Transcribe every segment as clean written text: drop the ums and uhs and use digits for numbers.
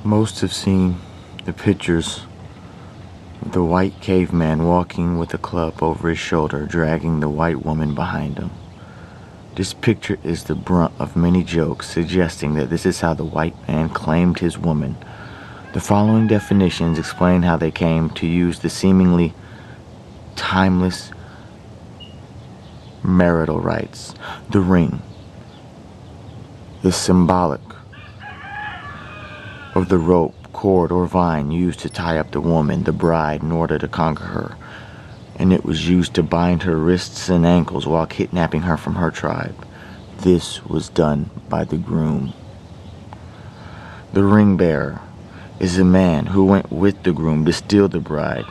Most have seen the pictures of the white caveman walking with a club over his shoulder, dragging the white woman behind him. This picture is the brunt of many jokes suggesting that this is how the white man claimed his woman. The following definitions explain how they came to use the seemingly timeless marital rites. The ring, the symbolic of the rope, cord, or vine used to tie up the woman, the bride, in order to conquer her, and it was used to bind her wrists and ankles while kidnapping her from her tribe. This was done by the groom. The ring bearer is a man who went with the groom to steal the bride.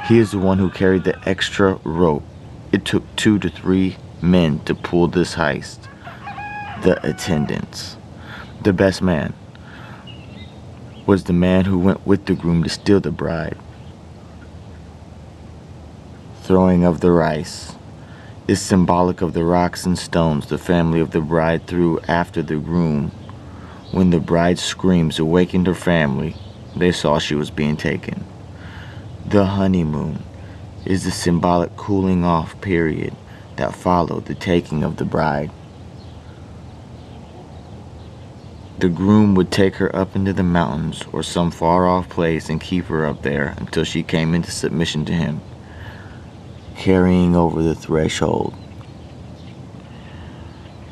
He is the one who carried the extra rope. It took 2 to 3 men to pull this heist. The attendants. The best man was the man who went with the groom to steal the bride. Throwing of the rice is symbolic of the rocks and stones the family of the bride threw after the groom. When the bride's screams awakened her family, they saw she was being taken. The honeymoon is the symbolic cooling off period that followed the taking of the bride. The groom would take her up into the mountains or some far-off place and keep her up there until she came into submission to him, carrying over the threshold.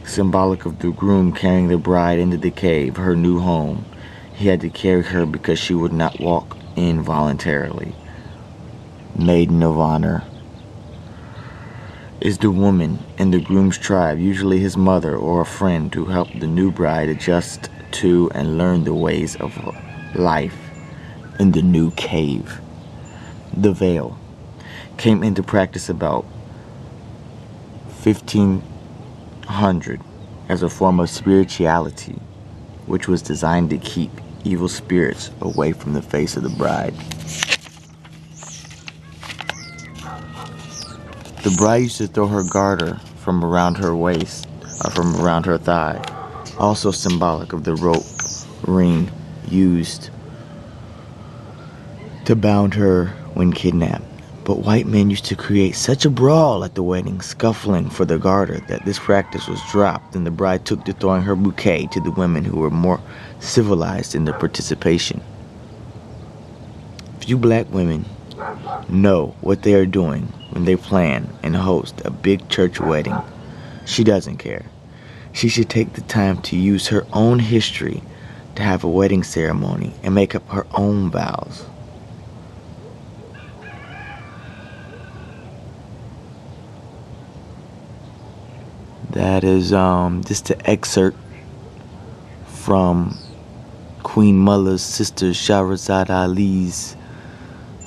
Symbolic of the groom carrying the bride into the cave, her new home. He had to carry her because she would not walk in voluntarily. Maiden of honor is the woman in the groom's tribe, usually his mother or a friend, to help the new bride adjust to and learn the ways of life in the new cave. The veil came into practice about 1500 as a form of spirituality, which was designed to keep evil spirits away from the face of the bride. The bride used to throw her garter from around her waist, from around her thigh, also symbolic of the rope ring used to bound her when kidnapped. But white men used to create such a brawl at the wedding, scuffling for the garter, that this practice was dropped, and the bride took to throwing her bouquet to the women who were more civilized in their participation. Few black women know what they are doing when they plan and host a big church wedding. She doesn't care. She should take the time to use her own history to have a wedding ceremony and make up her own vows. That is just an excerpt from Queen Mullah's sister Shahrazad Ali's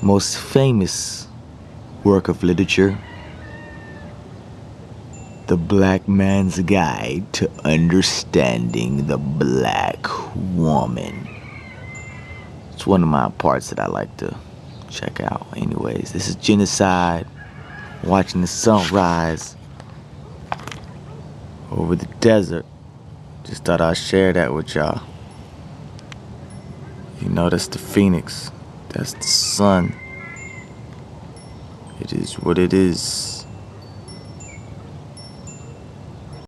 most famous work of literature, The Black Man's Guide to Understanding the Black Woman. It's one of my parts that I like to check out. Anyways, this is Genocide, watching the sunrise over the desert. Just thought I'd share that with y'all. You know, that's the phoenix. That's the sun. It is what it is.